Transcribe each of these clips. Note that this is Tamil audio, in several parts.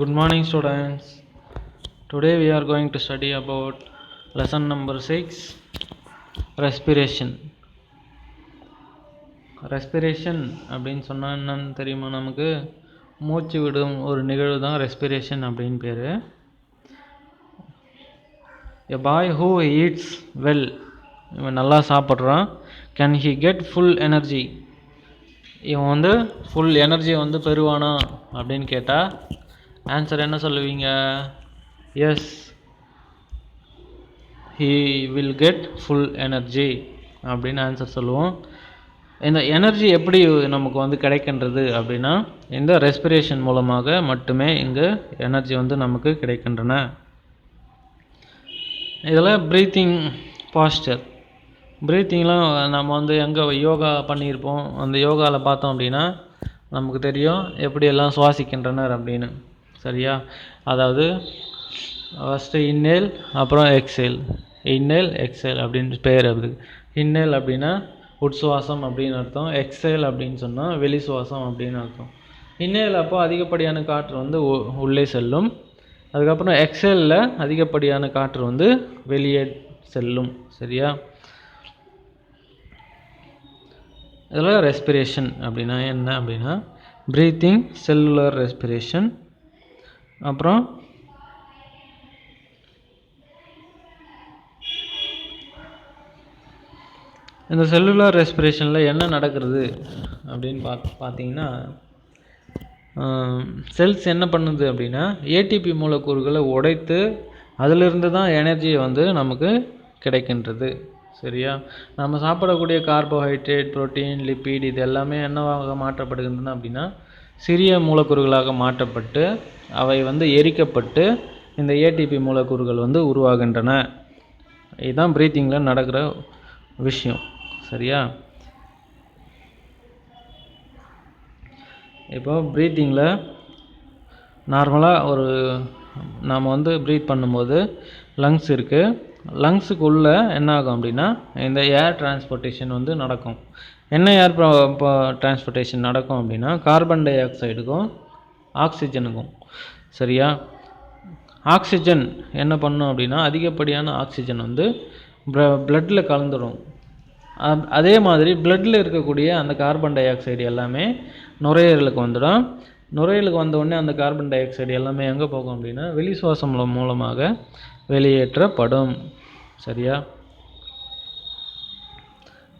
Good morning, students. Today we are going to study about lesson number 6, respiration. Respiration அப்படின்னு சொன்னால் என்னன்னு தெரியுமா? நமக்கு மூச்சு விடும் ஒரு நிகழ்வு தான் ரெஸ்பிரேஷன் அப்படின்னு பேர். A boy who eats well, இவன் நல்லா சாப்பிட்றான். Can he get full energy, இவன் வந்து ஃபுல் எனர்ஜியை வந்து பெறுவானா அப்படின்னு கேட்டால் ஆன்சர் என்ன சொல்லுவீங்க? Yes, he will get full energy அப்படின்னு ஆன்சர் சொல்லுவோம். இந்த எனர்ஜி எப்படி நமக்கு வந்து கிடைக்கின்றது அப்படின்னா, இந்த ரெஸ்பிரேஷன் மூலமாக மட்டுமே இங்கே எனர்ஜி வந்து நமக்கு கிடைக்கின்றன. இதில் ப்ரீத்திங் பாஸ்டர், ப்ரீத்திங்லாம் நம்ம வந்து எங்கே யோகா பண்ணியிருப்போம். அந்த யோகாவில் பார்த்தோம் அப்படின்னா நமக்கு தெரியும் எப்படியெல்லாம் சுவாசிக்கின்றனர் அப்படின்னு. சரியா? அதாவது ஃபஸ்ட்டு இன்னேல், அப்புறம் எக்ஸேல். இன்னேல் எக்ஸேல் அப்படின்னு பேர். அது இன்னேல் அப்படின்னா உட்சுவாசம் அப்படின்னு அர்த்தம். எக்ஸேல் அப்படின்னு சொன்னால் வெளி சுவாசம் அப்படின்னு அர்த்தம். இன்னேல் அப்போ அதிகப்படியான காற்று வந்து உள்ளே செல்லும். அதுக்கப்புறம் எக்ஸேலில் அதிகப்படியான காற்று வந்து வெளியே செல்லும். சரியா? இதில் ரெஸ்பிரேஷன் அப்படின்னா என்ன அப்படின்னா, ப்ரீத்திங், செல்லுலர் ரெஸ்பிரேஷன். அப்புறம் இந்த செல்லுலர் ரெஸ்பிரேஷனில் என்ன நடக்கிறது அப்படின்னு பார்த்தீங்கன்னா, செல்ஸ் என்ன பண்ணுது அப்படின்னா, ஏடிபி மூலக்கூறுகளை உடைத்து அதிலிருந்து தான் எனர்ஜியை வந்து நமக்கு கிடைக்கின்றது. சரியா? நம்ம சாப்பிடக்கூடிய கார்போஹைட்ரேட், புரோட்டீன், லிப்பிட் இது எல்லாமே என்னவாக மாற்றப்படுகின்றன அப்படின்னா, சிறிய மூலக்கூறுகளாக மாற்றப்பட்டு அவை வந்து எரிக்கப்பட்டு இந்த ஏடிபி மூலக்கூறுகள் வந்து உருவாகின்றன. இதுதான் ப்ரீத்திங்கில் நடக்கிற விஷயம். சரியா? இப்போ ப்ரீத்திங்கில் நார்மலாக நாம் வந்து ப்ரீத் பண்ணும்போது லங்ஸ் இருக்குது. லங்ஸுக்குள்ளே என்ன ஆகும் அப்படின்னா, இந்த ஏர் டிரான்ஸ்போர்ட்டேஷன் வந்து நடக்கும். என்ன ஏர் டிரான்ஸ்போர்ட்டேஷன் நடக்கும் அப்படின்னா, கார்பன் டை ஆக்சைடுக்கும் ஆக்சிஜனுக்கும். சரியா? ஆக்சிஜன் என்ன பண்ணும் அப்படின்னா, அதிகப்படியான ஆக்சிஜன் வந்து பிளட்டில் கலந்துடும். அதே மாதிரி பிளட்டில் இருக்கக்கூடிய அந்த கார்பன் டை ஆக்சைடு எல்லாமே நுரையீரலுக்கு வந்துடும். நுரையீரலுக்கு வந்தவுடனே அந்த கார்பன் டை ஆக்சைடு எல்லாமே எங்கே போகும் அப்படின்னா, வெளி சுவாசம் மூலமாக வெளியேற்றப்படும். சரியா?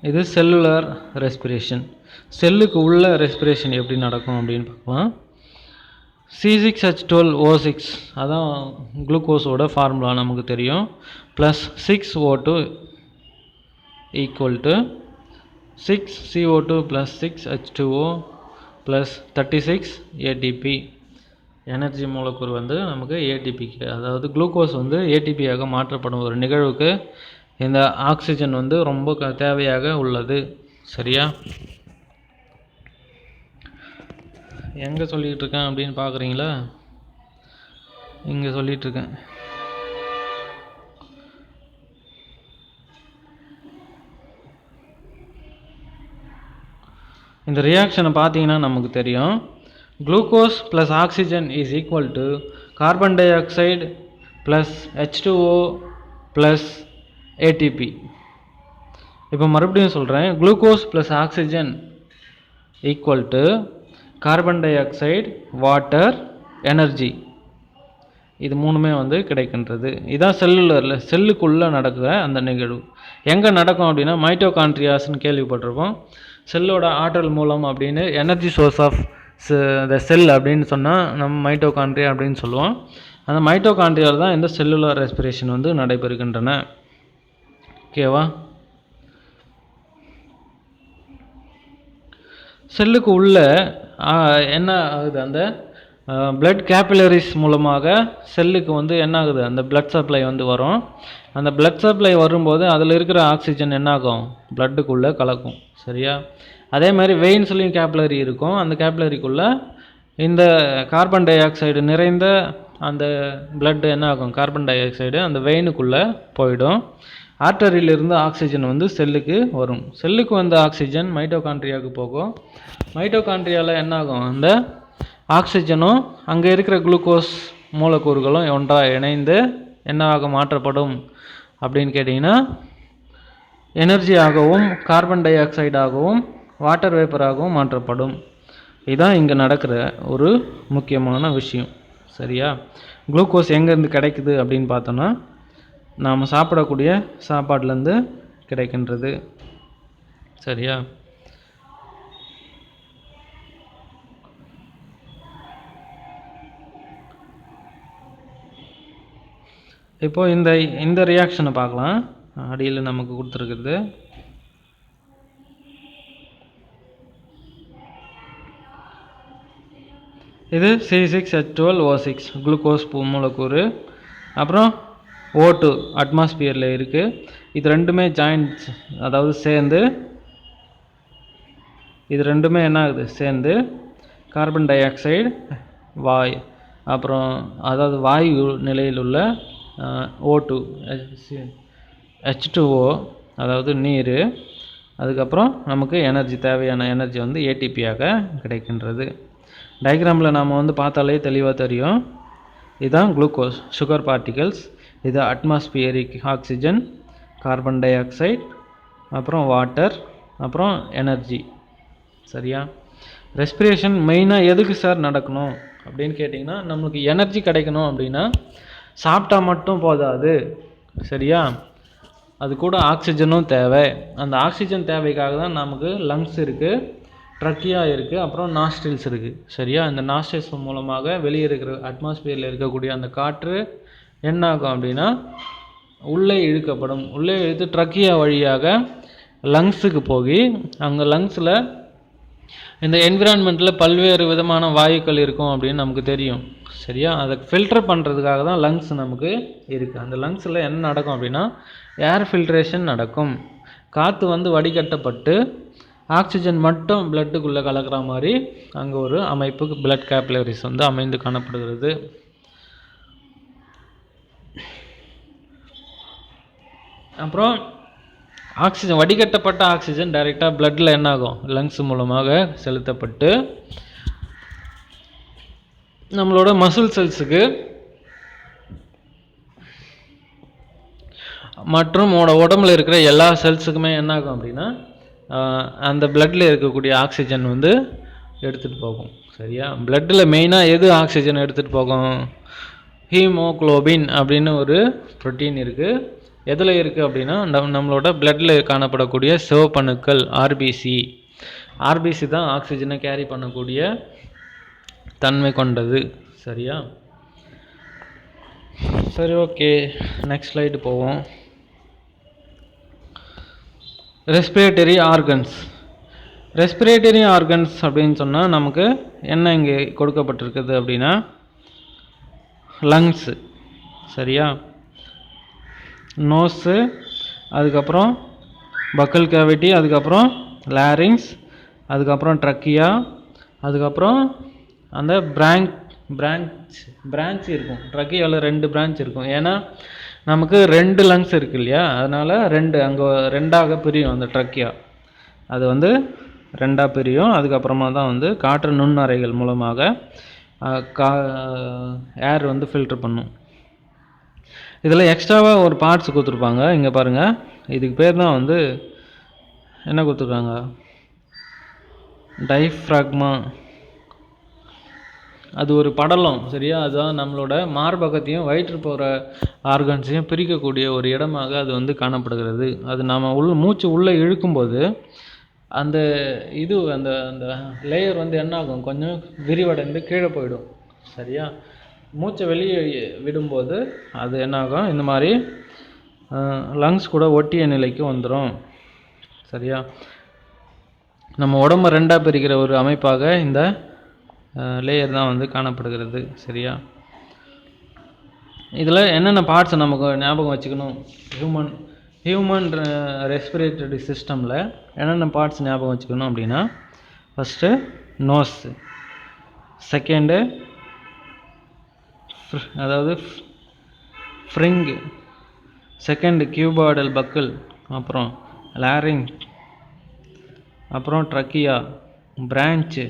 இது செல்லுலர் ரெஸ்பிரேஷன். செல்லுக்கு உள்ள ரெஸ்பிரேஷன் எப்படி நடக்கும் அப்படின்னு பார்க்கலாம். C6H12O6 அதான் குளுக்கோஸோட ஃபார்முலா நமக்கு தெரியும். Plus 6O2 equal to 6CO2 plus 6H2O plus 36 ATP. Energy மூலக்கூறு வந்து நமக்கு ஏடிபிக்கு, அதாவது குளுக்கோஸ் வந்து ஏடிபியாக மாற்றப்படும் ஒரு நிகழ்வுக்கு இந்த ஆக்சிஜன் வந்து ரொம்ப தேவையாக உள்ளது. சரியா? எங்கே சொல்லிகிட்டு இருக்கேன் அப்படின்னு பார்க்குறீங்களா? இங்கே சொல்லிகிட்ருக்கேன். இந்த ரியாக்ஷனை பார்த்தீங்கன்னா நமக்கு தெரியும். Glucose plus oxygen is equal to carbon di oxide plus H2O plus ATP. இப்போ மறுபடியும் சொல்கிறேன், glucose plus oxygen equal to carbon di oxide, water, energy. இது மூணுமே வந்து கிடைக்கின்றது. இதுதான் செல்லுலரில் செல்லுக்குள்ளே நடக்கிற அந்த நிகழ்வு. எங்கே நடக்கும் அப்படின்னா, மைட்டோகாண்ட்ரியாஸ்ன்னு கேள்விப்பட்டிருப்போம். செல்லோட ஆற்றல் மூலம் அப்படின்னு, எனர்ஜி சோர்ஸ் ஆஃப் த செல் அப்படின்னு சொன்னால் நம்ம மைட்டோகாண்ட்ரியா அப்படின்னு சொல்லுவோம். அந்த மைட்டோகாண்ட்ரியாவில் தான் இந்த செல்லுலர் ரெஸ்பிரேஷன் வந்து நடைபெறுகின்றன. ஓகேவா? செல்லுக்கு உள்ள என்ன ஆகுது, அந்த பிளட் கேபிலரிஸ் மூலமாக செல்லுக்கு வந்து என்ன ஆகுது, அந்த பிளட் சப்ளை வந்து வரும். அந்த பிளட் சப்ளை வரும்போது அதில் இருக்கிற ஆக்சிஜன் என்ன ஆகும், பிளட்டுக்குள்ளே கலக்கும். சரியா? அதே மாதிரி வெயின்ஸ்லேயும் கேபிலரி இருக்கும். அந்த கேபிலரிக்குள்ளே இந்த கார்பன் டை ஆக்சைடு நிறைந்த அந்த பிளட் என்ன ஆகும், கார்பன் டை ஆக்சைடு அந்த வெயினுக்குள்ளே போயிடும். ஆர்டரியிலிருந்து ஆக்சிஜன் வந்து செல்லுக்கு வரும். செல்லுக்கு வந்த ஆக்சிஜன் மைட்டோகாண்ட்ரியாவுக்கு போகும். மைட்டோகாண்ட்ரியாவில் என்ன ஆகும், அந்த ஆக்சிஜனும் அங்கே இருக்கிற குளுக்கோஸ் மூலக்கூறுகளும் ஒன்றாக இணைந்து என்னவாக மாற்றப்படும் அப்படின்னு கேட்டிங்கன்னா எனர்ஜியாகவும் கார்பன் டை ஆக்சைடாகவும் வாட்டர் வேப்பராகவும் மாற்றப்படும். இதுதான் இங்கே நடக்கிற ஒரு முக்கியமான விஷயம். சரியா? குளுக்கோஸ் எங்கேருந்து கிடைக்குது அப்படின்னு பார்த்தோன்னா நாம் சாப்பிடக்கூடிய சாப்பாடுலேருந்து கிடைக்கின்றது. சரியா? இப்போ இந்த ரியாக்ஷனை பார்க்கலாம். அடியில் நமக்கு கொடுத்துருக்குறது இது C6H12O6 குளுக்கோஸ் மூலக்கூறு. அப்புறம் O2 அட்மாஸ்பியரில் இருக்குது. இது ரெண்டுமே ஜாயின்ட்ஸ், அதாவது சேர்ந்து இது ரெண்டுமே என்ன ஆகுது, சேர்ந்து கார்பன் டை ஆக்சைடு வாயு, அப்புறம் அதாவது வாயு நிலையில் உள்ள O2 H2O அதாவது நீர், அதுக்கப்புறம் நமக்கு எனர்ஜி, தேவையான எனர்ஜி வந்து ஏடிபியாக கிடைக்கின்றது. டயக்ராமில் நாம் வந்து பார்த்தாலே தெளிவாக தெரியும். இதுதான் குளுக்கோஸ் சுகர் பார்ட்டிகல்ஸ், இது atmospheric oxygen, carbon di oxide, அப்புறம் வாட்டர், அப்புறம் எனர்ஜி. சரியா? ரெஸ்பிரேஷன் மெயினாக எதுக்கு சார் நடக்கணும் அப்படின்னு கேட்டிங்கன்னா நம்மளுக்கு எனர்ஜி கிடைக்கணும். அப்படின்னா சாப்பிட்டா மட்டும் போதாது. சரியா? அது கூட ஆக்சிஜனும் தேவை. அந்த ஆக்சிஜன் தேவைக்காக தான் நமக்கு லங்ஸ் இருக்குது, ட்ரக்கியா இருக்குது, அப்புறம் நாஸ்ட்ரில்ஸ் இருக்குது. சரியா? இந்த நாஸ்ட்ரில்ஸ் மூலமாக வெளியே இருக்கிற அட்மாஸ்பியரில் இருக்கக்கூடிய அந்த காற்று என்ன ஆகும் அப்படின்னா உள்ளே இழுக்கப்படும். உள்ளே இழுத்து ட்ரக்கியா வழியாக லங்ஸுக்கு போய் அங்கே லங்ஸில் இந்த என்விரான்மெண்ட்டில் பல்வேறு விதமான வாயுக்கள் இருக்கும் அப்படின்னு நமக்கு தெரியும். சரியா? அதை ஃபில்டர் பண்ணுறதுக்காக தான் லங்ஸ் நமக்கு இருக்குது. அந்த லங்ஸில் என்ன நடக்கும் அப்படின்னா ஏர் ஃபில்ட்ரேஷன் நடக்கும். காற்று வந்து வடிகட்டப்பட்டு ஆக்சிஜன் மட்டும் பிளட்டுக்குள்ளே கலக்கிற மாதிரி அங்கே ஒரு அமைப்புக்கு பிளட் கேப்லரிஸ் வந்து அமைந்து காணப்படுகிறது. அப்புறம் ஆக்சிஜன், வடிகட்டப்பட்ட ஆக்சிஜன் டைரெக்டாக பிளட்டில் என்ன ஆகும், லங்ஸ் மூலமாக செலுத்தப்பட்டு நம்மளோட மசில் செல்ஸுக்கு மற்றும் உடம்புல இருக்கிற எல்லா செல்ஸுக்குமே என்ன ஆகும் அப்படின்னா அந்த பிளட்டில் இருக்கக்கூடிய ஆக்சிஜன் வந்து எடுத்துகிட்டு போகும். சரியா? பிளட்டில் மெயினாக எது ஆக்சிஜன் எடுத்துகிட்டு போகும்? ஹீமோக்ளோபின் அப்படின்னு ஒரு ப்ரோட்டீன் இருக்குது. எதில் இருக்குது அப்படின்னா நம்மளோட பிளட்டில் காணப்படக்கூடிய சிவப்பணுக்கள் ஆர்பிசி தான் ஆக்சிஜனை கேரி பண்ணக்கூடிய தன்மை கொண்டது. சரியா? சரி, ஓகே, நெக்ஸ்ட் ஸ்லைடு போவோம். ரெஸ்பிரேட்டரி ஆர்கன்ஸ் அப்படின்னு சொன்னால் நமக்கு என்ன இங்கே கொடுக்கப்பட்டிருக்குது அப்படின்னா லங்ஸு. சரியா? நோஸு, அதுக்கப்புறம் பக்கல் கேவிட்டி, அதுக்கப்புறம் லாரிங்ஸ், அதுக்கப்புறம் ட்ரக்கியா, அதுக்கப்புறம் அந்த பிரான்ச் இருக்கும். ட்ரக்கியாவில் 2 பிரான்ச் இருக்கும். ஏன்னா நமக்கு 2 லங்ஸ் இருக்கு இல்லையா, அதனால் அங்கே 2ஆக பிரியும். அந்த ட்ரக்கியா அது வந்து 2ஆக பிரியும். அதுக்கப்புறமா தான் வந்து காற்று நுண்ணறைகள் மூலமாக ஏர் வந்து ஃபில்டர் பண்ணும். இதில் எக்ஸ்ட்ராவாக ஒரு பார்ட்ஸ் கொடுத்துருப்பாங்க. இங்கே பாருங்கள், இதுக்கு பேர் தான் வந்து என்ன கொடுத்துருக்காங்க, டைஃப்ராக்மா. அது ஒரு படலம். சரியா? அதுதான் நம்மளோட மார்பகத்தையும் வயிற்று போகிற ஆர்கன்ஸையும் பிரிக்கக்கூடிய ஒரு இடமாக அது வந்து காணப்படுகிறது. அது நாம் மூச்சு உள்ளே இழுக்கும்போது அந்த அந்த லேயர் வந்து என்ன ஆகும், கொஞ்சம் விரிவடைந்து கீழே போயிடும். சரியா? மூச்சை வெளியே விடும்போது அது என்னாகும், இந்த மாதிரி லங்ஸ் கூட ஒட்டிய நிலைக்கு வந்துடும். சரியா? நம்ம உடம்பை 2ஆக பிரிக்கிற ஒரு அமைப்பாக இந்த லேயர் தான் வந்து காணப்படுகிறது. சரியா? இதில் என்னென்ன பார்ட்ஸ் நமக்கு ஞாபகம் வச்சுக்கணும், ஹியூமன் ரெஸ்பிரேட்டரி சிஸ்டமில் என்னென்ன பார்ட்ஸ் ஞாபகம் வச்சுக்கணும் அப்படின்னா ஃபஸ்ட்டு நோஸ், செகண்டு அதாவது ஃப்ரிங், செகண்ட் கியூபாய்டல் பக்கிள், அப்புறம் லாரிங், அப்புறம் ட்ரக்கியா, பிரான்ச்சு,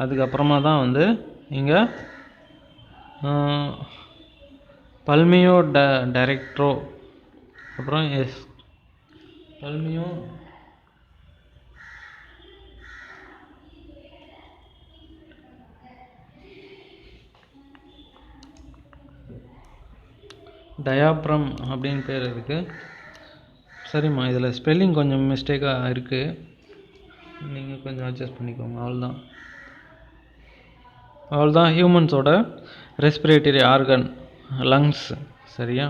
அதுக்கப்புறமா தான் வந்து இங்கே பல்மியோ டைரக்ட்ரோ, அப்புறம் பல்மியோ டயாப்ரம் அப்படின்னு பேர் இருக்குது. சரிம்மா, இதில் ஸ்பெல்லிங் கொஞ்சம் மிஸ்டேக்காக இருக்குது, நீங்கள் கொஞ்சம் அட்ஜஸ்ட் பண்ணிக்கோங்க. அவ்வளோதான் ஹியூமன்ஸோட ரெஸ்பிரேட்டரி ஆர்கன் லங்ஸ். சரியா,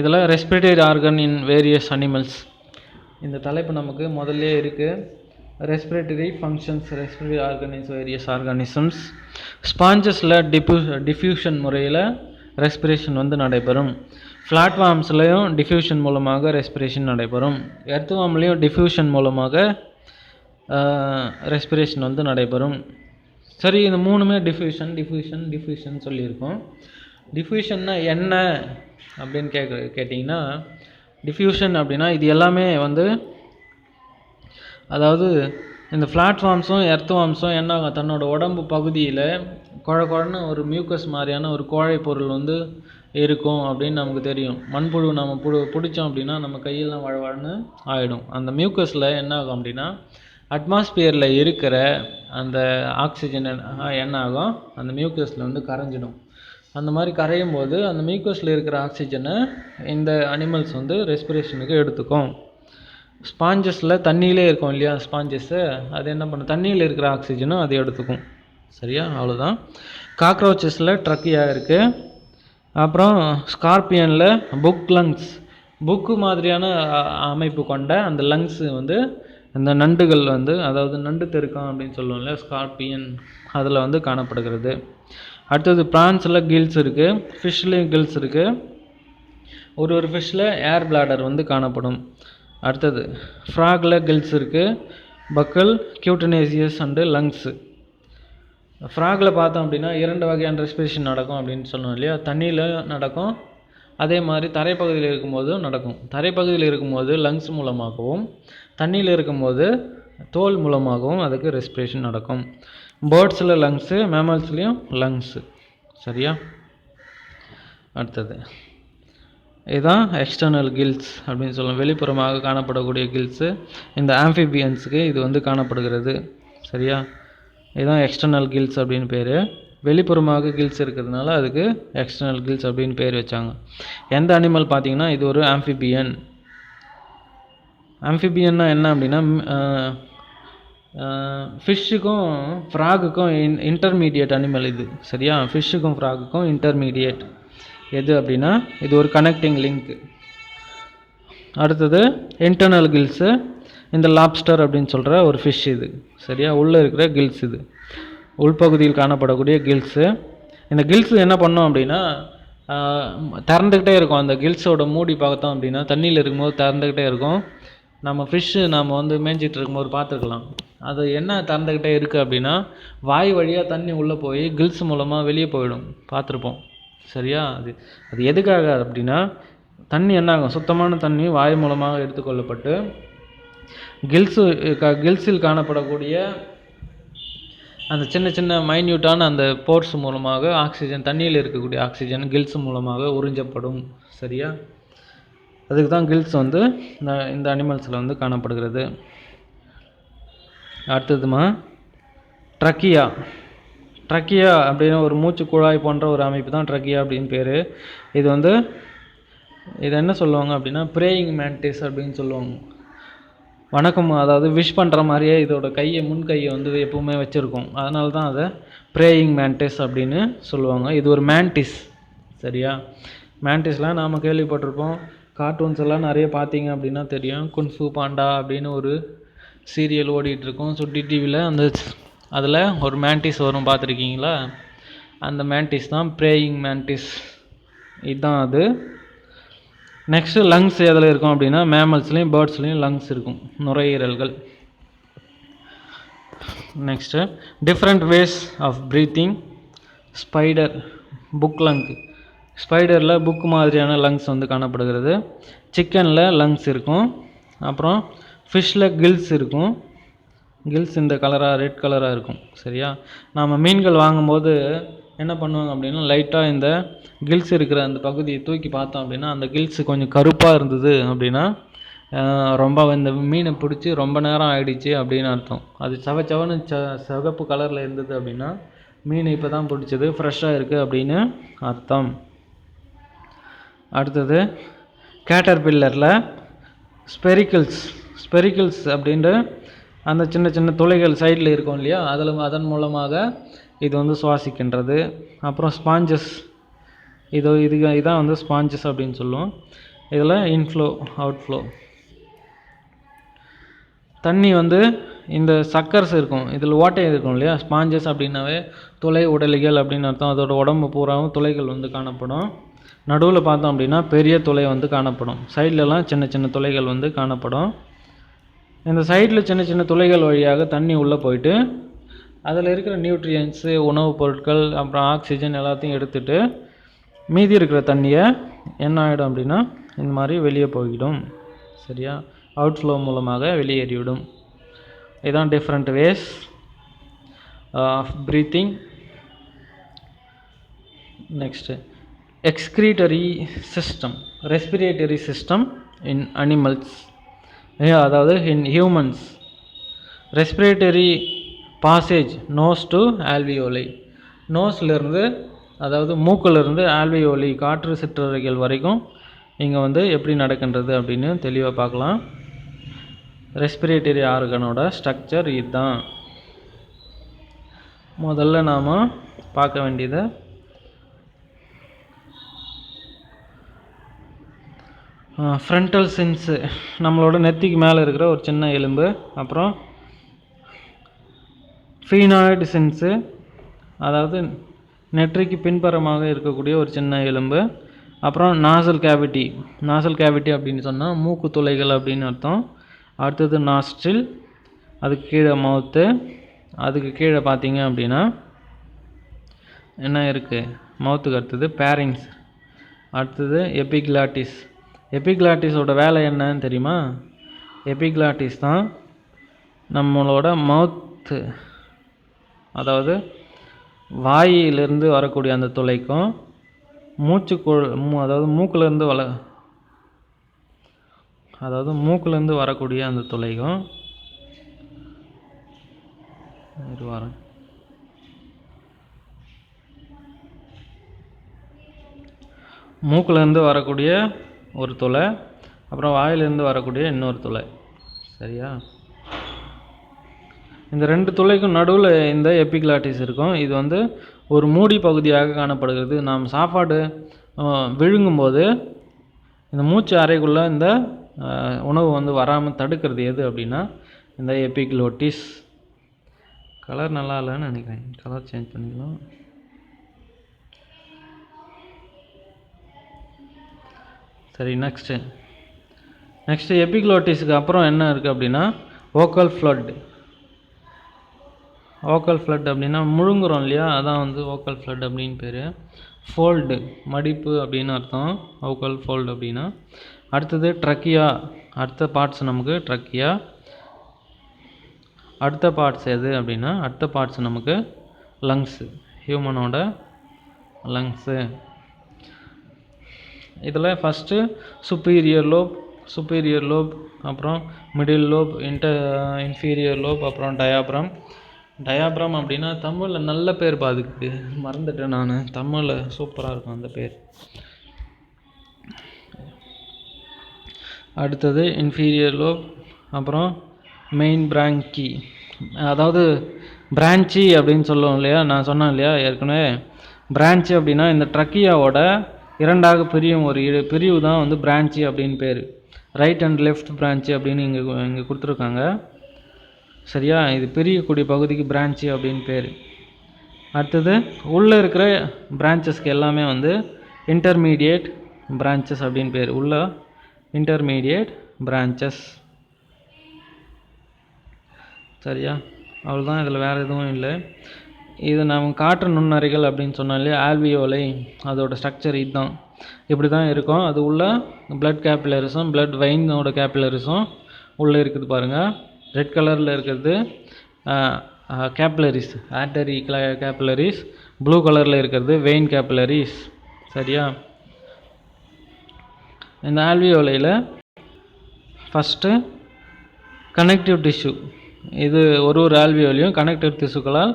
இதில் respiratory organ in various animals இந்த தலைப்பு நமக்கு முதல்ல இருக்குது. Respiratory functions, respiratory organ in various organisms. ஸ்பாஞ்சஸில் டிஃப்யூஷன் முறையில் ரெஸ்பிரேஷன் வந்து நடைபெறும். பிளாட்ஃபார்ம்ஸ்லையும் டிஃப்யூஷன் மூலமாக ரெஸ்பிரேஷன் நடைபெறும். எர்த்வார்ம்லேயும் டிஃப்யூஷன் மூலமாக ரெஸ்பிரேஷன் வந்து நடைபெறும். சரி, இந்த மூணுமே டிஃப்யூஷன் சொல்லியிருக்கோம். டிஃப்யூஷன்னா என்ன அப்படின்னு கேட்டிங்கன்னா, டிஃப்யூஷன் அப்படின்னா இது எல்லாமே வந்து, அதாவது இந்த பிளாட்ஃபார்ம்ஸும் எர்த்வார்ம்ஸும் என்ன தன்னோட உடம்பு பகுதியில் குழன்னு ஒரு மியூக்கஸ் மாதிரியான ஒரு கோழை பொருள் வந்து இருக்கும் அப்படின்னு நமக்கு தெரியும். மண்புழு நம்ம பிடிச்சோம் அப்படின்னா நம்ம கையெல்லாம் வழவழன்னு ஆகிடும். அந்த மியூக்கஸில் என்ன ஆகும் அப்படின்னா, அட்மாஸ்பியரில் இருக்கிற அந்த ஆக்சிஜன் என்ன ஆகும், அந்த மியூக்கஸில் வந்து கரைஞ்சிடும். அந்த மாதிரி கரையும் போது அந்த மியூக்கஸில் இருக்கிற ஆக்சிஜனை இந்த அனிமல்ஸ் வந்து ரெஸ்பிரேஷனுக்கு எடுத்துக்கும். ஸ்பாஞ்சஸில் தண்ணியிலே இருக்கும் இல்லையா, ஸ்பாஞ்சஸ்ஸு அது என்ன பண்ணும், தண்ணியில் இருக்கிற ஆக்சிஜனும் அது எடுத்துக்கும். சரியா, அவ்வளோதான். காக்ரோச்சஸில் ட்ரக்கியா இருக்குது. அப்புறம் ஸ்கார்பியனில் புக் லங்ஸ், புக்கு மாதிரியான அமைப்பு கொண்ட அந்த லங்ஸு வந்து இந்த நண்டுகள் வந்து, அதாவது நண்டு தெருக்கம் அப்படின்னு சொல்லுவோம்ல, ஸ்கார்பியன், அதில் வந்து காணப்படுகிறது. அடுத்தது ப்ரான்ஸில் கில்ஸ் இருக்குது, ஃபிஷ்லேயும் கில்ஸ் இருக்குது. ஒரு ஃபிஷ்ஷில் ஏர் பிளாடர் வந்து காணப்படும். அடுத்தது ஃப்ராகில் கில்ஸ் இருக்குது, பக்கல், கியூட்டனேசியஸ் அண்டு லங்ஸு. ஃப்ராகில் பார்த்தோம் அப்படின்னா 2 வகையான ரெஸ்பிரேஷன் நடக்கும் அப்படின்னு சொன்னோம் இல்லையா, தண்ணியில் நடக்கும், அதே மாதிரி தரைப்பகுதியில் இருக்கும்போதும் நடக்கும். தரைப்பகுதியில் இருக்கும்போது லங்ஸ் மூலமாகவும், தண்ணியில் இருக்கும்போது தோல் மூலமாகவும் அதுக்கு ரெஸ்பிரேஷன் நடக்கும். பேர்ட்ஸில் லங்ஸு, மேமல்ஸ்லேயும் லங்ஸு. சரியா, அடுத்தது இதுதான் எக்ஸ்டர்னல் கில்ஸ் அப்படின்னு சொல்லுவோம், வெளிப்புறமாக காணப்படக்கூடிய கில்ஸு. இந்த ஆம்ஃபிபியன்ஸுக்கு இது வந்து காணப்படுகிறது. சரியா, இதுதான் எக்ஸ்டர்னல் கில்ஸ் அப்படின்னு பேர். வெளிப்புறமாக கில்ஸ் இருக்கிறதுனால அதுக்கு எக்ஸ்டர்னல் கில்ஸ் அப்படின்னு பேர் வச்சாங்க. எந்த அனிமல் பார்த்தீங்கன்னா இது ஒரு ஆம்ஃபிபியன். ஆம்ஃபிபியன்னா என்ன அப்படின்னா, ஃபிஷ்ஷுக்கும் ஃப்ராகுக்கும் இன்டர்மீடியேட் அனிமல் இது. சரியா, ஃபிஷ்ஷுக்கும் ஃப்ராகுக்கும் இன்டர்மீடியேட் எது அப்படின்னா இது ஒரு கனெக்டிங் லிங்க். அடுத்தது இன்டர்னல் கில்ஸு, இந்த லாப்ஸ்டர் அப்படின்னு சொல்கிற ஒரு ஃபிஷ் இது. சரியா, உள்ளே இருக்கிற கில்ஸ் இது, உள்பகுதியில் காணப்படக்கூடிய கில்ஸு. இந்த கில்ஸு என்ன பண்ணோம் அப்படின்னா திறந்துக்கிட்டே இருக்கும். அந்த கில்ஸோட மூடி பார்த்தோம் அப்படின்னா தண்ணியில் இருக்கும்போது திறந்துக்கிட்டே இருக்கும். நம்ம ஃபிஷ்ஷு நம்ம வந்து மேய்ஞ்சிட்டு இருக்கும்போது பார்த்துருக்கலாம், அது என்ன திறந்துக்கிட்டே இருக்குது அப்படின்னா வாய் வழியாக தண்ணி உள்ளே போய் கில்ஸ் மூலமாக வெளியே போயிடும், பார்த்துருப்போம். சரியா, அது எதுக்காக அப்படின்னா தண்ணி என்ன ஆகும், சுத்தமான தண்ணி வாய் மூலமாக எடுத்துக்கொள்ளப்பட்டு கில்ஸில் காணப்படக்கூடிய அந்த சின்ன சின்ன மைன்யூட்டான அந்த போர்ஸ் மூலமாக ஆக்சிஜன், தண்ணியில் இருக்கக்கூடிய ஆக்சிஜன் கில்ஸ் மூலமாக உறிஞ்சப்படும். சரியா, அதுக்கு தான் கில்ஸ் வந்து இந்த அனிமல்ஸில் வந்து காணப்படுகிறது. அடுத்ததுமா ட்ரக்கியா. ட்ரக்கியா அப்படின்னு ஒரு மூச்சு குழாய் போன்ற ஒரு அமைப்பு தான் ட்ரக்கியா அப்படின்னு பேர். இது வந்து இது என்ன சொல்லுவாங்க அப்படின்னா ப்ரேயிங் மேண்டிஸ் அப்படின்னு சொல்லுவாங்க. வணக்கம், அதாவது விஷ் பண்ணுற மாதிரியே இதோட முன் கையை வந்து எப்பவுமே வச்சுருக்கோம், அதனால தான் அதை ப்ரேயிங் மேண்டிஸ் அப்படின்னு சொல்லுவாங்க. இது ஒரு மேண்டிஸ். சரியா, மேண்டிஸ்லாம் நாம் கேள்விப்பட்டிருப்போம், கார்ட்டூன்ஸ் எல்லாம் நிறைய பார்த்தீங்க அப்படின்னா தெரியும். குன்ஃபு பாண்டா அப்படின்னு ஒரு சீரியல் ஓடிட்டுருக்கோம் சுட்டி டிவியில், அதில் ஒரு மேண்டிஸ் வரும், பார்த்துருக்கீங்களா? அந்த மேண்டிஸ் தான் ப்ரேயிங் மேண்டிஸ், இதுதான் அது. நெக்ஸ்ட்டு லங்ஸ் எதில் இருக்கும் அப்படின்னா மேமல்ஸ்லேயும் பேர்ட்ஸ்லேயும் லங்ஸ் இருக்கும், நுரையீரல்கள். Next different ways of breathing. Spider book lung, ஸ்பைடரில் புக் மாதிரியான லங்ஸ் வந்து காணப்படுகிறது. சிக்கனில் லங்ஸ் இருக்கும். அப்புறம் ஃபிஷ்ஷில் கில்ஸ் இருக்கும். கில்ஸ் இந்த கலராக ரெட் கலராக இருக்கும். சரியா, நாம் மீன்கள் வாங்கும்போது என்ன பண்ணுவாங்க அப்படின்னா, லைட்டாக இந்த கில்ஸ் இருக்கிற அந்த பகுதியை தூக்கி பார்த்தோம் அப்படின்னா, அந்த கில்ஸ் கொஞ்சம் கருப்பாக இருந்தது அப்படின்னா ரொம்ப இந்த மீனை பிடிச்சி ரொம்ப நேரம் ஆயிடுச்சு அப்படின்னு அர்த்தம். அது சவச்சவன்னு சிவப்பு கலரில் இருந்தது அப்படின்னா மீன் இப்போ தான் பிடிச்சது, ஃப்ரெஷ்ஷாக இருக்குது அப்படின்னு அர்த்தம். அடுத்தது கேட்டர்பில்லரில் ஸ்பெரிக்கிள்ஸ் அப்படின்ற அந்த சின்ன சின்ன துளைகள் சைடில் இருக்கும் இல்லையா, அதன் மூலமாக இது வந்து சுவாசிக்கின்றது. அப்புறம் ஸ்பாஞ்சஸ், இதான் வந்து ஸ்பாஞ்சஸ் அப்படின்னு சொல்லுவோம். இதில் இன்ஃப்ளோ அவுட்ஃப்ளோ. தண்ணி வந்து இந்த சக்கர்ஸ் இருக்கும், இதில் ஓட்டை இருக்கும் இல்லையா. ஸ்பாஞ்சஸ் அப்படின்னாவே துளை உடலிகள் அப்படின்னு அர்த்தம். அதோட உடம்பு பூராவும் துளைகள் வந்து காணப்படும். நடுவில் பார்த்தோம் அப்படின்னா பெரிய துளை வந்து காணப்படும். சைட்லலாம் சின்ன சின்ன துளைகள் வந்து காணப்படும். இந்த சைடில் சின்ன சின்ன துளைகள் வழியாக தண்ணி உள்ளே போயிட்டு அதில் இருக்கிற நியூட்ரியன்ஸு, உணவுப் பொருட்கள், அப்புறம் ஆக்சிஜன் எல்லாத்தையும் எடுத்துகிட்டு மீதி இருக்கிற தண்ணியை என்ன ஆகிடும் அப்படின்னா இந்த மாதிரி வெளியே போய்விடும். சரியா, அவுட்ஃப்ளோ மூலமாக வெளியேறிவிடும். இதுதான் different ways of breathing. Next excretory system, respiratory system in animals, அதாவது in humans. Respiratory passage nose to alveoli, நோஸ்லேருந்து அதாவது மூக்கிலிருந்து ஆல்வியோலி காற்று சிற்றறைகள் வரைக்கும் இங்கே வந்து எப்படி நடக்கின்றது அப்படின்னு தெளிவாக பார்க்கலாம். ரெஸ்பிரேட்டரி ஆர்கனோட ஸ்ட்ரக்சர் இதுதான். முதல்ல நாம் பார்க்க வேண்டியது ஃப்ரண்டல் சென்ஸு, நம்மளோட நெத்திக்கு மேலே இருக்கிற ஒரு சின்ன எலும்பு. அப்புறம் ஃபீனாய்டு சென்ஸு, அதாவது நெற்றிக்கு பின்புறமாக இருக்கக்கூடிய ஒரு சின்ன எலும்பு. அப்புறம் நாசல் கேவிட்டி அப்படின்னு சொன்னால் மூக்கு துளைகள் அப்படின்னு அர்த்தம். அடுத்தது நாஸ்ட்ரில், அதுக்கு கீழே மவுத்து, அதுக்கு கீழே பார்த்தீங்க அப்படின்னா என்ன இருக்குது, மவுத்துக்கு அடுத்தது பேரிங்ஸ், அடுத்தது எபிக்ளாட்டிஸோட வேலை என்னன்னு தெரியுமா? எபிக்ளாட்டிஸ் தான் நம்மளோட மவுத்து, அதாவது வாயிலிருந்து வரக்கூடிய அந்த துளைக்கும் அதாவது மூக்கிலேருந்து வரக்கூடிய அந்த துளைக்கும் மூக்கிலேருந்து வரக்கூடிய ஒரு துளை, அப்புறம் வாயிலிருந்து வரக்கூடிய இன்னொரு துளை. சரியா, இந்த ரெண்டு துளைக்கும் நடுவில் இந்த எபிக்ளாட்டிஸ் இருக்கும். இது வந்து ஒரு மூடி பகுதியாக காணப்படுகிறது. நாம் சாப்பாடு விழுங்கும்போது இந்த மூச்சு அறைக்குள்ளே இந்த உணவு வந்து வராமல் தடுக்கிறது எது அப்படின்னா இந்த எபிக்ளோட்டிஸ். கலர் நல்லா இல்லைன்னு நினைக்கிறேன், கலர் சேஞ்ச் பண்ணிக்கலாம். சரி, நெக்ஸ்ட்டு எபிக்ளோட்டிஸுக்கு அப்புறம் என்ன இருக்குது அப்படின்னா வோக்கல் ஃப்ளட் அப்படின்னா முழுங்குறோம் இல்லையா, அதான் வந்து வோக்கல் ஃப்ளட் அப்படின்னு பேர். ஃபோல்டு, மடிப்பு அப்படின்னு அர்த்தம், வோக்கல் ஃபோல்டு அப்படின்னா. அடுத்தது ட்ரக்கியா, அடுத்த பார்ட்ஸ் நமக்கு ட்ரக்கியா. அடுத்த பார்ட்ஸ் எது அப்படின்னா அடுத்த பார்ட்ஸ் நமக்கு லங்ஸு, ஹியூமனோட லங்ஸு. இதில் ஃபஸ்ட்டு சுப்பீரியர் லோப், அப்புறம் மிடில் லோப், இன்ஃபீரியர் லோப், அப்புறம் டயாப்ரம் அப்படின்னா தமிழில் நல்ல பேர் அதுக்கு மறந்துட்டேன் நான், தமிழில் சூப்பராக இருக்கும் அந்த பேர். அடுத்தது இன்ஃபீரியர் லோப், அப்புறம் மெயின் பிராங்கி, அதாவது பிரான்ச்சி அப்படின்னு சொல்லுவோம் இல்லையா, நான் சொன்னேன் இல்லையா ஏற்கனவே. பிரான்ச்சி அப்படின்னா இந்த ட்ரக்கியாவோட இரண்டாக பிரியும் ஒரு பிரிவு தான் வந்து பிரான்ச்சி அப்படின்னு பேர். ரைட் அண்ட் லெஃப்ட் பிரான்ச்சி அப்படின்னு இங்கே கொடுத்துருக்காங்க. சரியா, இது பிரியக்கூடிய பகுதிக்கு பிரான்ச்சி அப்படின்னு பேர். அடுத்தது உள்ளே இருக்கிற பிரான்ச்சஸ்க்கு எல்லாமே வந்து இன்டர்மீடியேட் பிரான்ச்சஸ் அப்படின்னு பேர். உள்ள இன்டர்மீடியேட் பிரான்ச்சஸ். சரியா, அவ்வளோதான், இதில் வேறு எதுவும் இல்லை. இது நம்ம காற்று நுண்ணறைகள் அப்படின்னு சொன்னாலே ஆல்வியோலை, அதோட ஸ்ட்ரக்சர் இதுதான், இப்படி தான் இருக்கும். அது உள்ள பிளட் கேப்பிலரிஸும் பிளட் வெயினோட கேப்பிலரிஸும் உள்ளே இருக்குது பாருங்கள். ரெட் கலரில் இருக்கிறது கேப்லரிஸ், ஆர்டரி கேப்லரிஸ். ப்ளூ கலரில் இருக்கிறது வெயின் கேப்லரிஸ். சரியா? இந்த ஆல்வியோலையில் ஃபஸ்ட்டு கனெக்டிவ் டிஷ்யூ. இது ஒரு ஆல்வியோலையும் கனெக்டிவ் டிஷ்யூக்களால்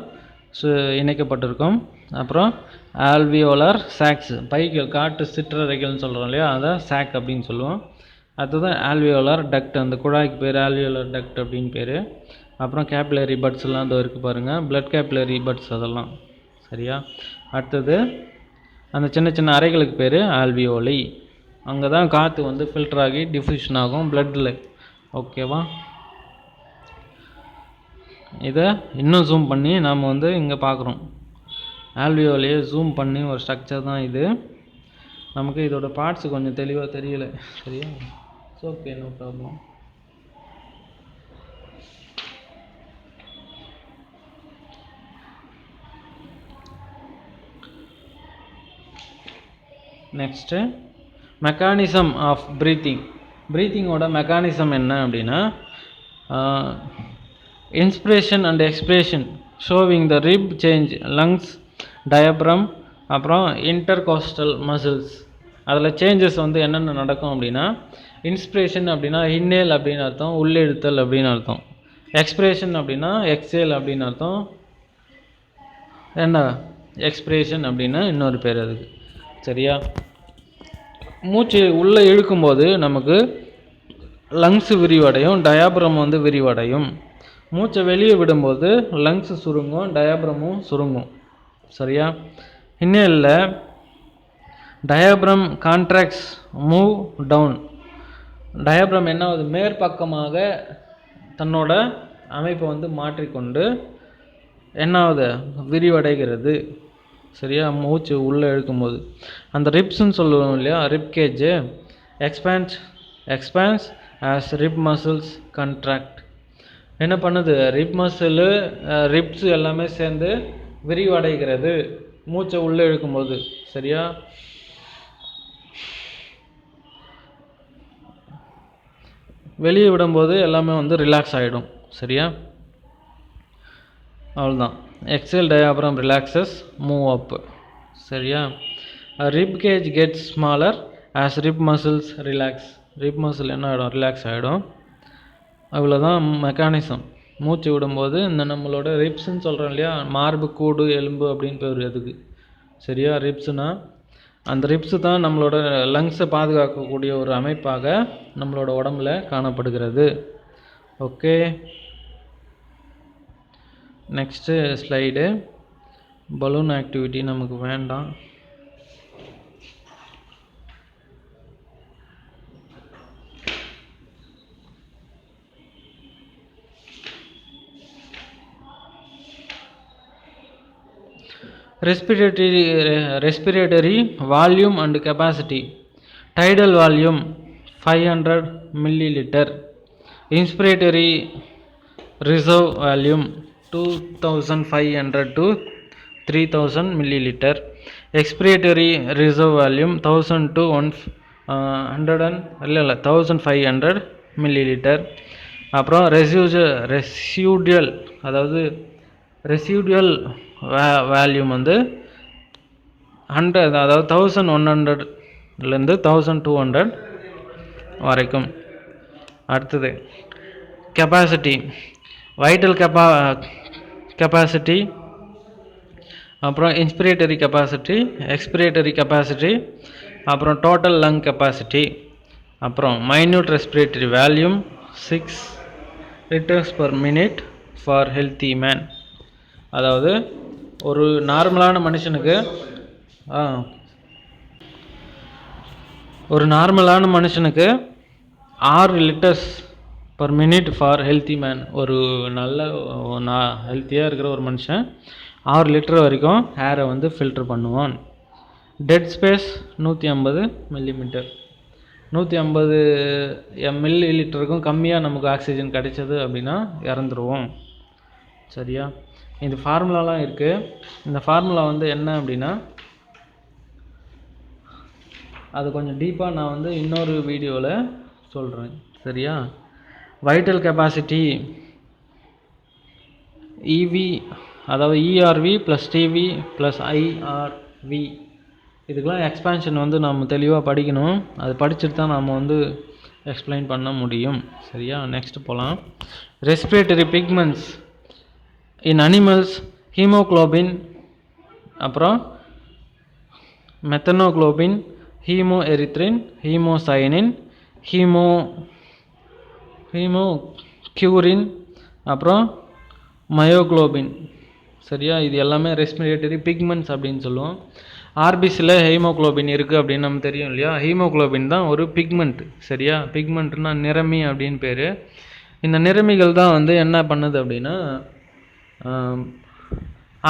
இணைக்கப்பட்டிருக்கும். அப்புறம் ஆல்வியோலார் சாக்ஸ், பைக்கு காட்டு சிற்றறைகள்னு சொல்கிறோம் இல்லையா, அதான் சாக் அப்படின்னு சொல்லுவோம். அதுதான் ஆல்வியோலார் டக்ட், அந்த குழாய்க்கு பேர் ஆல்வியோலார் டக்ட் அப்படின்னு பேர். அப்புறம் கேப்லரி பட்ஸ் எல்லாம் இதோ இருக்குது பாருங்கள், பிளட் கேப்லரி பட்ஸ் அதெல்லாம். சரியா? அடுத்தது அந்த சின்ன சின்ன அறைகளுக்கு பேர் ஆல்வியோலை. அங்கே தான் காற்று வந்து ஃபில்டர் ஆகி டிஃப்யூஷன் ஆகும் பிளட்டில். ஓகேவா? இதை இன்னும் ஜூம் பண்ணி நாம் வந்து இங்கே பார்க்குறோம். ஆல்வியோலையே ஜூம் பண்ணி ஒரு ஸ்ட்ரக்சர் தான் இது. நமக்கு இதோட பார்ட்ஸ் கொஞ்சம் தெளிவாக தெரியல. சரியா? Okay, no problem. Next mechanism of breathing. ப்ரீத்திங்கோட மெக்கானிசம் என்ன அப்படின்னா, inspiration and expiration showing the rib change, lungs, diaphragm, அப்புறம் இன்டர்காஸ்டல் மசில்ஸ். அதில் சேஞ்சஸ் வந்து என்னென்ன நடக்கும் அப்படின்னா, இன்ஸ்பிரேஷன் அப்படின்னா இன்ஹேல் அப்படின்னு அர்த்தம், உள்ளெழுத்தல் அப்படின்னு அர்த்தம். எக்ஸ்பிரேஷன் அப்படின்னா எக்ஸேல் அப்படின்னு அர்த்தம். என்ன எக்ஸ்பிரேஷன் அப்படின்னா இன்னொரு பேர் அதுக்கு. சரியா? மூச்சு உள்ளே இழுக்கும்போது நமக்கு லங்ஸ் விரிவடையும், டயாப்ரம் வந்து விரிவடையும். மூச்சை வெளியே விடும்போது லங்ஸ் சுருங்கும், டயாப்ரமும் சுருங்கும். சரியா? இன்ஹேலில் diaphragm contracts, move down. Diaphragm என்ன ஆகுது, மேற்பக்கமாக தன்னோட அமைப்பை வந்து மாற்றிக்கொண்டு என்ன ஆகுது, விரிவடைகிறது. சரியா? மூச்சு உள்ளே இழுக்கும்போது அந்த ரிப்ஸ்ன்னு சொல்லுவோம் இல்லையா, rib cage expands as rib muscles contract. என்ன பண்ணுது, ரிப் மசிலு ரிப்ஸ் எல்லாமே சேர்ந்து விரிவடைகிறது மூச்சை உள்ளே இழுக்கும்போது. சரியா? வெளியே விடும்போது எல்லாமே வந்து ரிலாக்ஸ் ஆகிடும். சரியா? அவ்வளோதான். Exhale diaphragm relaxes, move up. சரியா? Rib cage gets smaller as rib muscles relax. Rib muscle என்ன ஆகிடும், ரிலாக்ஸ் ஆகிடும். அவ்வளோதான் மெக்கானிசம். மூச்சு விடும்போது இந்த நம்மளோட ரிப்ஸ்ன்னு சொல்கிறோம் இல்லையா, மார்பு, கூடு, எலும்பு அப்படின்னு பேர் அதுக்கு. சரியா? ரிப்ஸ்னால் அந்த ரிப்ஸு தான் நம்மளோட லங்ஸை பாதுகாக்கக்கூடிய ஒரு அமைப்பாக நம்மளோட உடம்புல காணப்படுகிறது. Okay, next slide. Balloon activity நமக்கு வேண்டாம். Respiratory volume and capacity. Tidal volume 500 milliliter. Inspiratory reserve volume 2500 to 3000 milliliter. Expiratory reserve volume 1000 to 1500 milliliter. அப்புறம் ரெசியூடியல், அதாவது ரெசியூடியல் வேல்யூம் வந்து 100, அதாவது 1100லேருந்து 1200 வரைக்கும். அடுத்தது கெப்பாசிட்டி, வைட்டல் கெப்பாசிட்டி, அப்புறம் இன்ஸ்பிரேட்டரி கெப்பாசிட்டி, எக்ஸ்பிரேட்டரி கெப்பாசிட்டி, அப்புறம் டோட்டல் லங் கெப்பாசிட்டி, அப்புறம் மைன்யூட் ரெஸ்பிரேட்டரி வேல்யூம் 6 liters per minute for healthy man. அதாவது ஒரு நார்மலான மனுஷனுக்கு 6 litres per minute for healthy man. ஒரு நல்ல ஹெல்த்தியாக இருக்கிற ஒரு மனுஷன் 6 லிட்டர் வரைக்கும் ஏரை வந்து ஃபில்டர் பண்ணுவான். Dead space 150 millimetre. 150 மில்லி லிட்டருக்கும் கம்மியாக நமக்கு ஆக்சிஜன் கிடைச்சது அப்படின்னா இறந்துருவோம். சரியா? இந்த ஃபார்முலாலாம் இருக்குது. இந்த ஃபார்முலா வந்து என்ன அப்படின்னா, அது கொஞ்சம் டீப்பாக நான் வந்து இன்னொரு வீடியோவில் சொல்கிறேன். சரியா? வைட்டல் கெப்பாசிட்டி இவி அதாவது ERV plus TV plus IRV இதுக்கெலாம் எக்ஸ்பேன்ஷன் வந்து நம்ம தெளிவாக படிக்கணும். அது படிச்சுட்டு தான் நம்ம வந்து எக்ஸ்பிளைன் பண்ண முடியும். சரியா, நெக்ஸ்ட் போகலாம். ரெஸ்பிரேட்டரி பிக்மெண்ட்ஸ் இன் அனிமல்ஸ் ஹீமோக்ளோபின், அப்புறம் மெத்தனோக்ளோபின், ஹீமோஎரித்ரின், ஹீமோசயனின், ஹீமோக்யூரின், அப்புறம் மயோக்ளோபின். சரியா, இது எல்லாமே ரெஸ்பிரேட்டரி பிக்மெண்ட்ஸ் அப்படின்னு சொல்லுவோம். ஆர்பிசியில் ஹீமோக்ளோபின் இருக்குது அப்படின்னு நம்ம தெரியும் இல்லையா. ஹீமோக்ளோபின் தான் ஒரு பிக்மெண்ட். சரியா, பிக்மெண்ட்னா நிறமி அப்படின்னு பேர். இந்த நிறமிகள் தான் வந்து என்ன பண்ணுது அப்படின்னா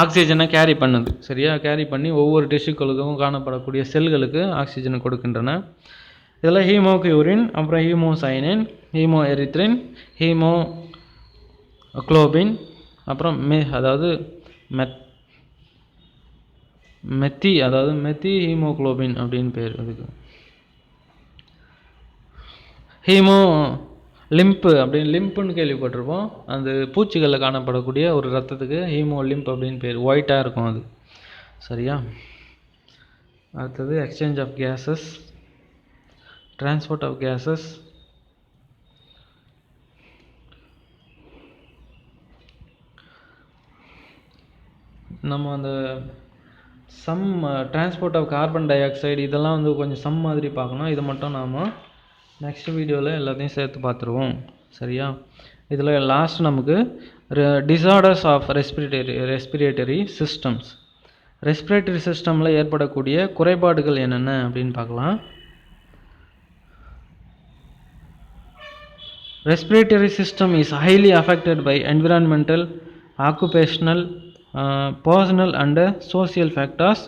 ஆக்சிஜனை கேரி பண்ணுது. சரியா, கேரி பண்ணி ஒவ்வொரு டிஷ்யூக்களுக்கும் காணப்படக்கூடிய செல்களுக்கு ஆக்சிஜனை கொடுக்கின்றன. இதில் ஹீமோக்யூரின், அப்புறம் ஹீமோசைனின், ஹீமோஎரித்ரின், ஹீமோக்ளோபின், அப்புறம் அதாவது மெத்தி ஹீமோக்ளோபின் அப்படின்னு பேர் அதுக்கு. ஹீமோ லிம்ப் அப்படின்னு லிம்ப்னு கேள்விப்பட்டிருப்போம். அந்த பூச்சிகளில் காணப்படக்கூடிய ஒரு ரத்தத்துக்கு ஹீமோ லிம்ப் அப்படின்னு பேர். ஒயிட்டாக இருக்கும் அது. சரியா, அடுத்தது exchange of gases, transport of gases. நம்ம அந்த some transport of carbon dioxide இதெல்லாம் வந்து கொஞ்சம் சம் மாதிரி பார்க்கணும். இது மட்டும் நாம் நெக்ஸ்ட் வீடியோவில் எல்லாத்தையும் சேர்த்து பார்த்துருவோம். சரியா, இதில் லாஸ்ட் நமக்கு disorders of respiratory systems. Respiratory சிஸ்டமில் ஏற்படக்கூடிய குறைபாடுகள் என்னென்ன அப்படின்னு பார்க்கலாம். Respiratory system is highly affected by environmental, occupational, personal and social factors.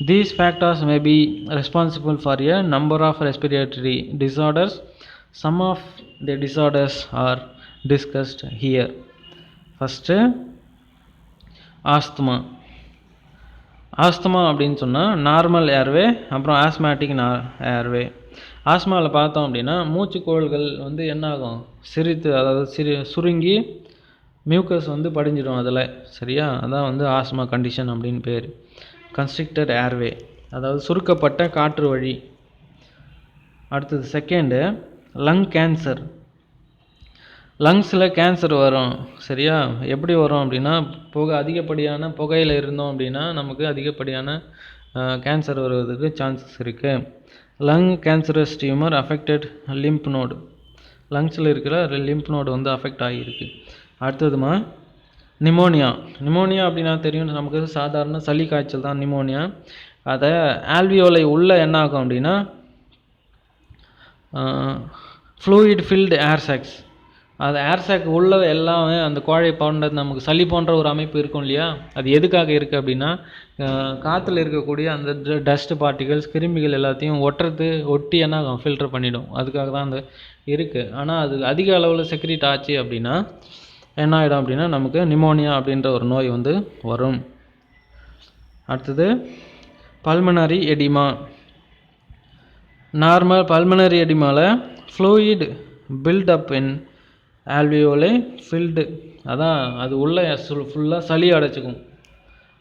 These factors may be responsible for a number of respiratory disorders. Some of the disorders are discussed here. First, asthma. Asthma அப்படின்னு சொன்னால் நார்மல் ஏர்வே, அப்புறம் ஆஸ்மேட்டிக் ஏர்வே. ஆஸ்மாவில் பார்த்தோம் அப்படின்னா மூச்சுக்கோள்கள் வந்து என்ன ஆகும், அதாவது சுருங்கி மியூக்கஸ் வந்து படிஞ்சிடும் அதில். சரியா, அதான் வந்து ஆஸ்மா கண்டிஷன் அப்படின்னு பேர். கன்ஸ்ட்ரிக்டட் ஏர்வே அதாவது சுருக்கப்பட்ட காற்று வழி. அடுத்தது செகண்டு, லங் கேன்சர். லங்ஸில் கேன்சர் வரும். சரியா, எப்படி வரும் அப்படின்னா அதிகப்படியான புகையில் இருந்தோம் அப்படின்னா நமக்கு அதிகப்படியான கேன்சர் வருவதற்கு சான்சஸ் இருக்குது. Lung cancerous tumour affected lymph node. லங்ஸில் இருக்கிற லிம்ப் நோடு வந்து அஃபெக்ட் ஆகியிருக்கு. அடுத்ததுமா நிமோனியா. நிமோனியா அப்படின்னா தெரியும் நமக்கு, சாதாரண சளி காய்ச்சல் தான் நிமோனியா. அதை ஆல்வியோலை உள்ளே என்ன ஆகும் அப்படின்னா ஃப்ளூயிட் ஃபில்டு ஏர்சாக்ஸ். அது ஏர்சாக் உள்ள எல்லாமே அந்த கோழை போன்ற நமக்கு சளி போன்ற ஒரு அமைப்பு இருக்கும் இல்லையா. அது எதுக்காக இருக்குது அப்படின்னா காற்றுல இருக்கக்கூடிய அந்த டஸ்ட் பார்ட்டிகல்ஸ், கிருமிகள் எல்லாத்தையும் ஒட்டி என்ன ஆகும், ஃபில்டர் பண்ணிடும். அதுக்காக தான் அந்த இருக்குது. ஆனால் அது அதிக அளவில் செக்ரீட் ஆச்சு அப்படின்னா என்ன ஆகிடும் அப்படின்னா நமக்கு நிமோனியா அப்படின்ற ஒரு நோய் வந்து வரும். அடுத்தது பல்மனரி எடிமா. நார்மல் பல்மனரி எடிமாவில் fluid buildup in alveoli filled. அதான் அது உள்ளே ஃபுல்லாக சளி அடைச்சிக்கும்.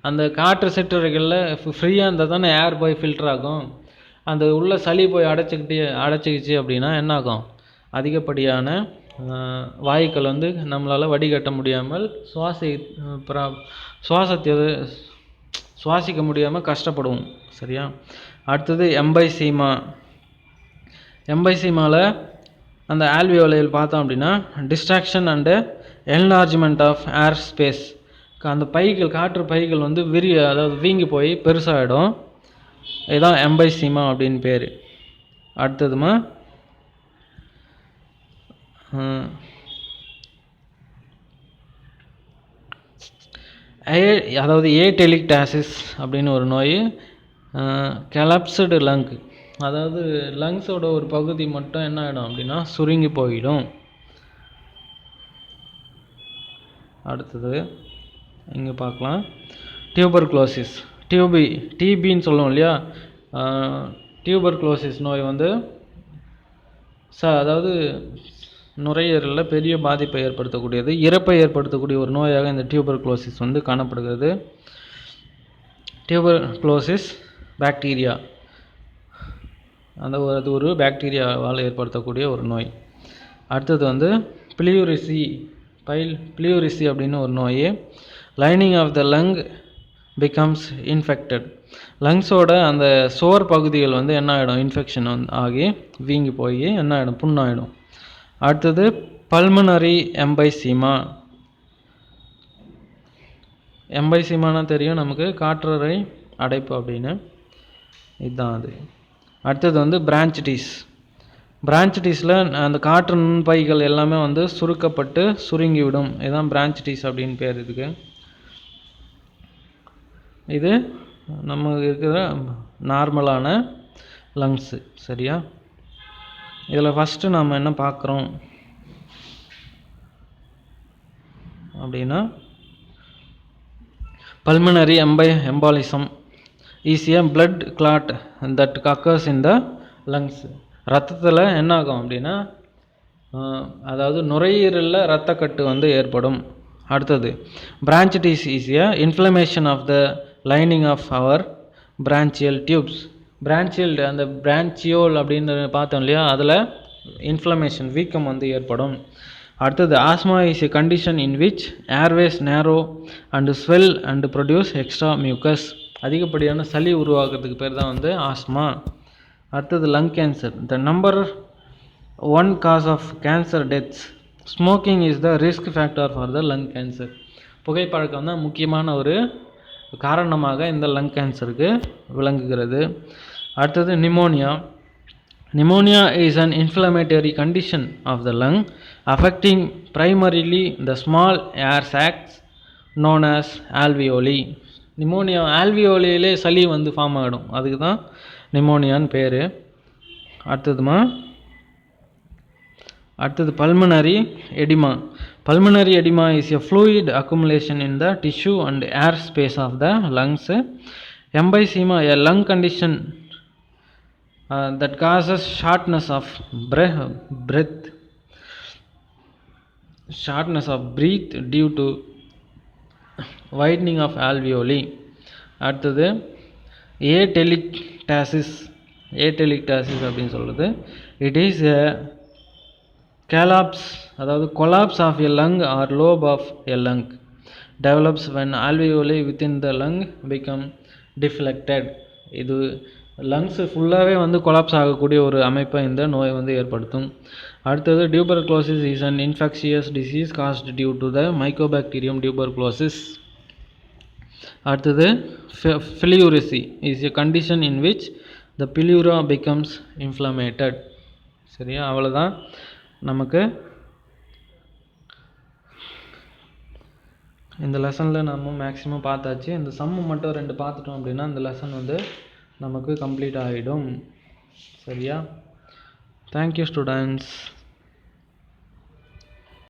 அந்த காற்று சிற்றறைகளில் ஃப்ரீயாக இருந்தால் தானே ஏர் போய் ஃபில்டர் ஆகும். அந்த உள்ள சளி போய் அடைச்சிக்கிச்சு அப்படின்னா என்ன ஆகும், அதிகப்படியான வாயுக்கள் வந்து நம்மளால் வடிகட்ட முடியாமல் சுவாசிக்க முடியாமல் கஷ்டப்படுவோம். சரியா, அடுத்தது எம்பைசீமா. எம்பைசீமாவில் அந்த ஆல்வியோலையில் பார்த்தோம் அப்படின்னா destruction and enlargement of air space. அந்த பைகள், காற்று பைகள் வந்து அதாவது வீங்கி போய் பெருசாகிடும். இதுதான் எம்பைசீமா அப்படின்னு பேர். அடுத்ததுமா அதாவது ஏடெலிக்டாசிஸ் அப்படின்னு ஒரு நோய். கெலப்ஸ்டு லங், அதாவது லங்ஸோட ஒரு பகுதி மட்டும் என்ன ஆகிடும் அப்படின்னா சுருங்கி போயிடும். அடுத்தது இங்கே பார்க்கலாம் டியூபர்குலோசிஸ். டிபின்னு சொல்லுவோம் இல்லையா. டியூபர்குலோசிஸ் நோய் வந்து அதாவது நுரையீரலில் பெரிய பாதிப்பை ஏற்படுத்தக்கூடியது, இறப்பை ஏற்படுத்தக்கூடிய ஒரு நோயாக இந்த டியூபர்குலோசிஸ் வந்து காணப்படுகிறது. டியூபர்குலோசிஸ் பாக்டீரியா, அது ஒரு பாக்டீரியாவால் ஏற்படுத்தக்கூடிய ஒரு நோய். அடுத்தது வந்து பிளியூரிசி அப்படின்னு ஒரு நோய். Lining of the lung becomes infected. லங்ஸோட அந்த சோர் பகுதிகள் வந்து என்ன ஆகிடும், இன்ஃபெக்ஷன் ஆகி வீங்கி போய் என்ன ஆகிடும், புண்ணாயிடும். அடுத்தது பல்மனரி எம்பைசீமா. எம்பைசீமானா தெரியும் நமக்கு, காற்றறை அடைப்பு அப்படின்னு, இதுதான் அது. அடுத்தது வந்து பிரான்ச்சிட்டிஸ். பிரான்ச்சிட்டிஸில் அந்த காற்று நுண்பைகள் எல்லாமே வந்து சுருக்கப்பட்டு சுருங்கிவிடும். இதுதான் பிரான்ச்சிட்டிஸ் அப்படின்னு பேர் இதுக்கு. இது நம்ம இருக்கிற நார்மலான லங்ஸு. சரியா? இதில் ஃபஸ்ட்டு நாம் என்ன பார்க்குறோம் அப்படின்னா, pulmonary embolism is a blood clot that occurs in the lungs. ரத்தத்தில் என்ன ஆகும் அப்படின்னா, அதாவது நுரையீரலில் இரத்தக்கட்டு வந்து ஏற்படும். அடுத்தது பிரான்ச்சிட்டிஸ் is a inflammation of the lining of our branchial tubes. அந்த பிரான்ச்சியோல் அப்படின்னு பார்த்தோம் இல்லையா, அதில் இன்ஃப்ளமேஷன், வீக்கம் வந்து ஏற்படும். அடுத்தது asthma is a condition in which airways narrow and swell and produce extra mucus. அதிகப்படியான சளி உருவாக்குறதுக்கு பேர் தான் வந்து ஆஸ்மா. அடுத்தது lung cancer. The number 1 cause of cancer deaths. Smoking is the risk factor for the lung cancer. புகைப்பழக்கம் தான் முக்கியமான ஒரு காரணமாக இந்த லங் கேன்சருக்கு விளங்குகிறது. அடுத்தது pneumonia. Pneumonia is an inflammatory condition of the lung affecting primarily the small air sacs known as alveoli. Pneumonia ஆல்வியோலியிலே சளி வந்து ஃபார்ம் ஆகிடும், அதுக்கு தான் நிமோனியான்னு பேர். அடுத்தது pulmonary oedema. Pulmonary edema is a fluid accumulation in the tissue and air space of the lungs. Emphysema, a lung condition that causes shortness of breath due to widening of alveoli. அடுத்தது ஏடெலிக்டாசிஸ் அப்படின்னு சொல்கிறது. இட் இஸ் a collapse, அதாவது collapse of a lung or lobe of a lung develops when alveoli within the lung become deflected. இது லங்ஸ் ஃபுல்லாகவே வந்து கொலாப்ஸ் ஆகக்கூடிய ஒரு அமைப்பை இந்த நோய் வந்து ஏற்படுத்தும். அடுத்தது tuberculosis is an infectious disease caused due to the mycobacterium tuberculosis. அடுத்தது pleurisy is a condition in which the pleura becomes inflamed. சரியா? அவ்வளோதான். நமக்கு இந்த லெசனில் நம்ம மேக்ஸிமம் பார்த்தாச்சு. இந்த சம்மு மட்டும் 2 பார்த்துட்டோம் அப்படின்னா இந்த லெசன் வந்து நமக்கு கம்ப்ளீட் ஆகிடும். சரியா? Thank you students.